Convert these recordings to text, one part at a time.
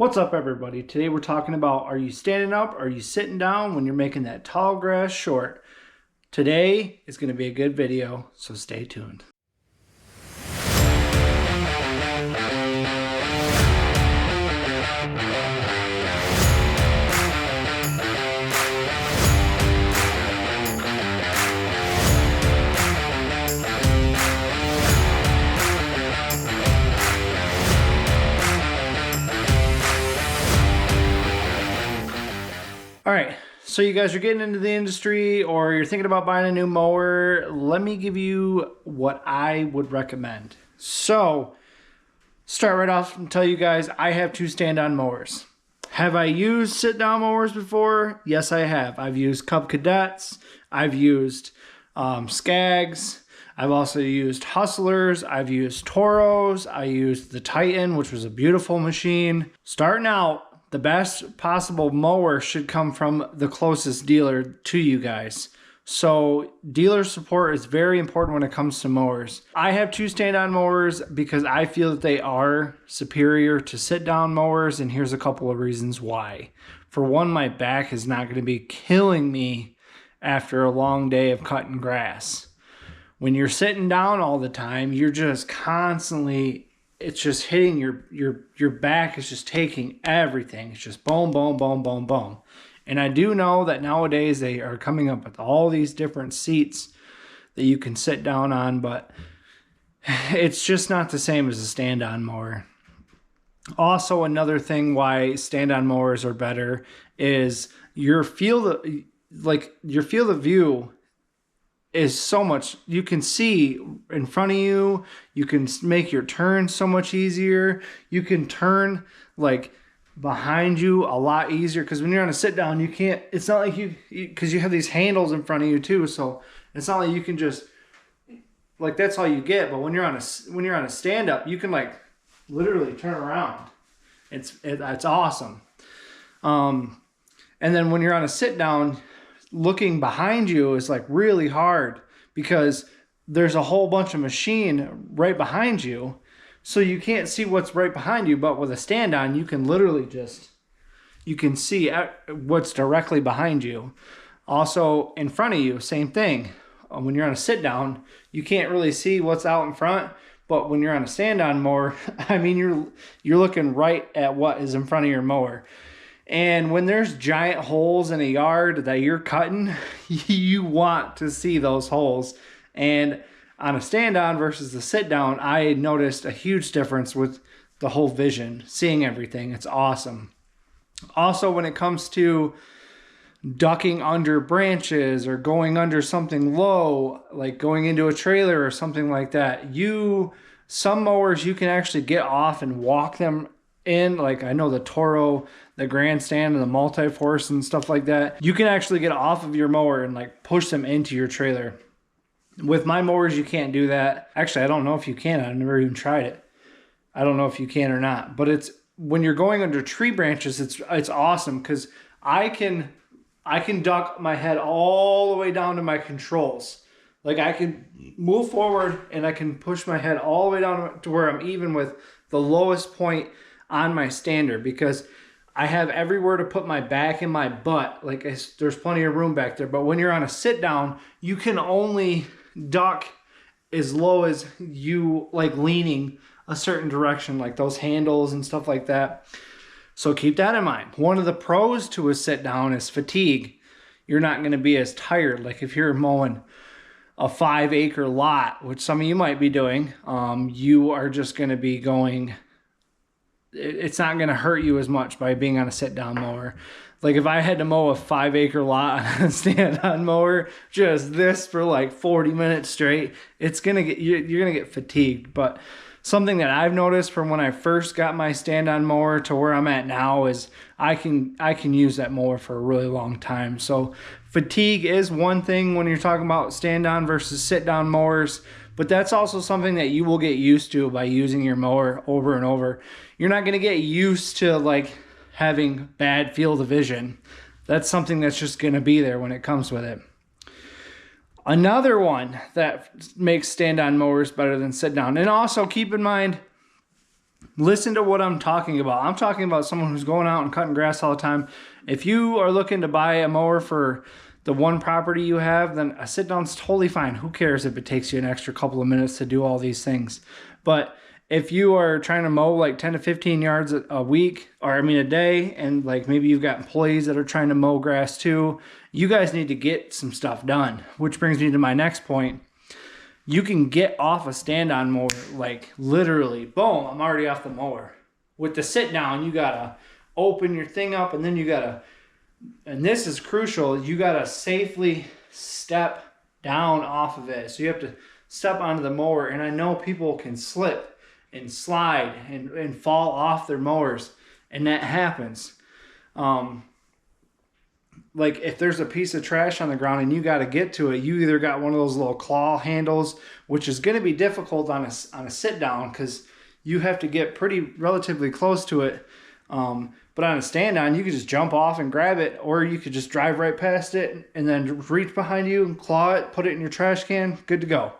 What's up, everybody? Today we're talking about, are you standing up or are you sitting down when you're making that tall grass short? Today is going to be a good video, so stay tuned. All right, so you guys are getting into the industry or you're thinking about buying a new mower. Let me give you what I would recommend. So, start right off and tell you guys I have two stand-on mowers. Have I used sit-down mowers before? Yes, I have. I've used Cub Cadets. I've used Skags. I've also used Hustlers. I've used Toros. I used the Titan, which was a beautiful machine. Starting out, the best possible mower should come from the closest dealer to you guys. So dealer support is very important when it comes to mowers. I have two stand-on mowers because I feel that they are superior to sit-down mowers, and here's a couple of reasons why. For one, my back is not going to be killing me after a long day of cutting grass. When you're sitting down all the time, you're just constantly, it's just hitting your back is just taking everything. It's just boom, boom, boom, boom, boom. And I do know that nowadays they are coming up with all these different seats that you can sit down on, but it's just not the same as a stand-on mower. Also, another thing why stand-on mowers are better is your field of view is so much, you can see in front of you, you can make your turn so much easier, you can turn like behind you a lot easier, because when you're on a sit down, you can't, it's not like you because you have these handles in front of you too, so it's not like you can just, like, that's all you get. But when you're on a stand up, you can like literally turn around. It's awesome. And then when you're on a sit down, looking behind you is like really hard because there's a whole bunch of machine right behind you, so you can't see what's right behind you. But with a stand on, you can literally you can see what's directly behind you. Also in front of you, same thing. When you're on a sit down, you can't really see what's out in front, but when you're on a stand on mower, I mean, you're looking right at what is in front of your mower. And when there's giant holes in a yard that you're cutting, you want to see those holes. And on a stand-on versus the sit-down, I noticed a huge difference with the whole vision, seeing everything. It's awesome. Also, when it comes to ducking under branches or going under something low, like going into a trailer or something like that, some mowers you can actually get off and walk them in. Like, I know the Toro, the Grandstand, and the Multi-Force and stuff like that, you can actually get off of your mower and like push them into your trailer. With my mowers, you can't do that. Actually, I don't know if you can. I've never even tried it. I don't know if you can or not. But it's when you're going under tree branches, it's awesome because I can duck my head all the way down to my controls. Like, I can move forward and I can push my head all the way down to where I'm even with the lowest point on my stander, because I have everywhere to put my back and my butt. Like, there's plenty of room back there. But when you're on a sit down, you can only duck as low as you like, leaning a certain direction, like those handles and stuff like that. So keep that in mind. One of the pros to a sit down is fatigue. You're not going to be as tired. Like if you're mowing a 5-acre lot, which some of you might be doing, you are just going to be going, it's not going to hurt you as much by being on a sit-down mower. Like if I had to mow a 5-acre lot on a stand-on mower, just this for like 40 minutes straight, you're going to get fatigued. But something that I've noticed from when I first got my stand-on mower to where I'm at now is I can use that mower for a really long time. So fatigue is one thing when you're talking about stand-on versus sit-down mowers. But that's also something that you will get used to by using your mower over and over. You're not going to get used to like having bad field of vision. That's something that's just going to be there when it comes with it. Another one that makes stand-on mowers better than sit-down, and also keep in mind, Listen to what I'm talking about. I'm talking about someone who's going out and cutting grass all the time. If you are looking to buy a mower for the one property you have, then a sit down's totally fine. Who cares if it takes you an extra couple of minutes to do all these things? But if you are trying to mow like 10 to 15 yards a week, or I mean a day, and like maybe you've got employees that are trying to mow grass too, you guys need to get some stuff done. Which brings me to my next point. You can get off a stand-on mower, like literally, boom, I'm already off the mower. With the sit down, you gotta open your thing up, and then you gotta, and this is crucial, you gotta safely step down off of it. So you have to step onto the mower, and I know people can slip and slide and fall off their mowers, and that happens. Like if there's a piece of trash on the ground and you got to get to it, you either got one of those little claw handles, which is going to be difficult on a sit down because you have to get relatively close to it. But on a stand down, you could just jump off and grab it, or you could just drive right past it and then reach behind you and claw it, put it in your trash can, good to go.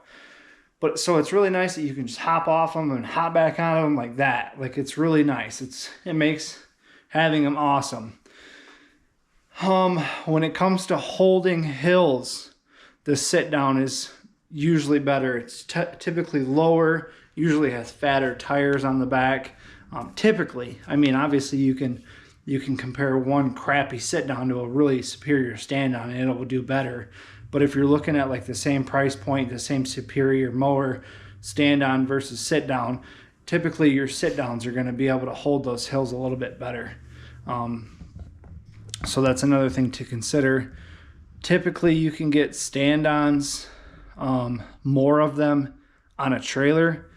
But so it's really nice that you can just hop off them and hop back on them like that. Like it's really nice. It makes having them awesome. When it comes to holding hills, the sit down is usually better. It's typically lower, usually has fatter tires on the back. Typically, I mean, obviously you can compare one crappy sit down to a really superior stand down and it'll do better. But if you're looking at like the same price point, the same superior mower, stand on versus sit down, typically your sit downs are going to be able to hold those hills a little bit better. So that's another thing to consider. Typically you can get stand-ons, more of them on a trailer.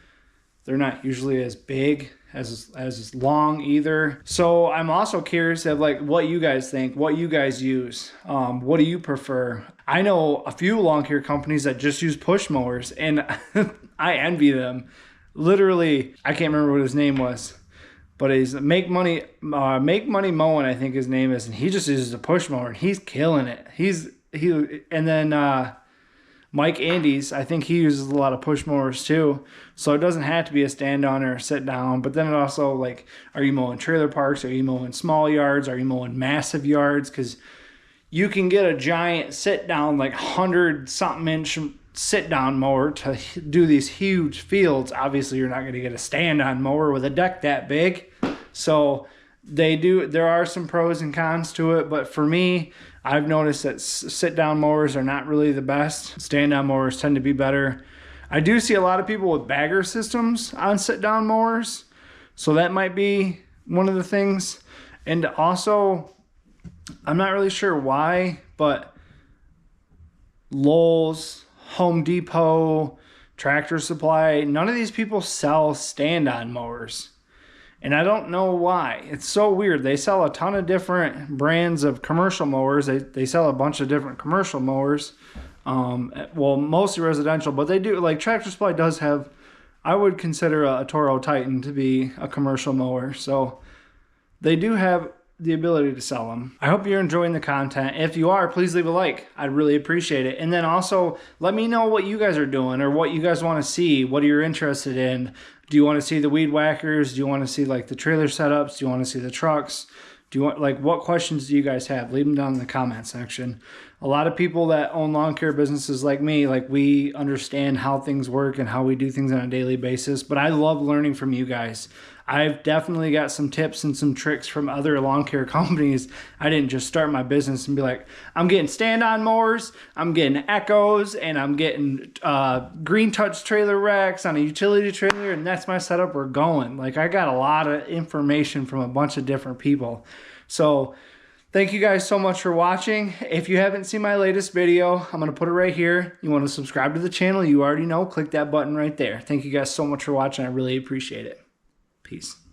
They're not usually as big, as long either. So I'm also curious of like what you guys think, what you guys use. What do you prefer? I know a few lawn care companies that just use push mowers, and I envy them. Literally, I can't remember what his name was, but he's Make Money Mowing, I think his name is, and he just uses a push mower and he's killing it. And then Mike Andes, I think he uses a lot of push mowers too. So it doesn't have to be a stand on or a sit down, but then it also like, are you mowing trailer parks? Are you mowing small yards? Are you mowing massive yards? Because you can get a giant sit down, like 100-something inch sit down mower to do these huge fields. Obviously you're not going to get a stand on mower with a deck that big. So there are some pros and cons to it, but for me, I've noticed that sit down mowers are not really the best. Stand down mowers tend to be better. I do see a lot of people with bagger systems on sit down mowers, so that might be one of the things. And also, I'm not really sure why, but Lowe's, Home Depot, Tractor Supply, none of these people sell stand-on mowers. And I don't know why. It's so weird. They sell a ton of different brands of commercial mowers. They sell a bunch of different commercial mowers. Well, mostly residential, but they do, like Tractor Supply does have, I would consider a Toro Titan to be a commercial mower. So they do have the ability to sell them. I hope you're enjoying the content. If you are, please leave a like. I'd really appreciate it. And then also let me know what you guys are doing or what you guys want to see, what you're interested in. Do you want to see the weed whackers? Do you want to see like the trailer setups? Do you want to see the trucks? Do you want, like, what questions do you guys have? Leave them down in the comment section. A lot of people that own lawn care businesses like me, like, we understand how things work and how we do things on a daily basis, but I love learning from you guys. I've definitely got some tips and some tricks from other lawn care companies. I didn't just start my business and be like, I'm getting stand-on mowers, I'm getting Echoes, and I'm getting green touch trailer racks on a utility trailer, and that's my setup. We're going. Like, I got a lot of information from a bunch of different people. So thank you guys so much for watching. If you haven't seen my latest video, I'm going to put it right here. You want to subscribe to the channel, you already know, click that button right there. Thank you guys so much for watching. I really appreciate it. Peace.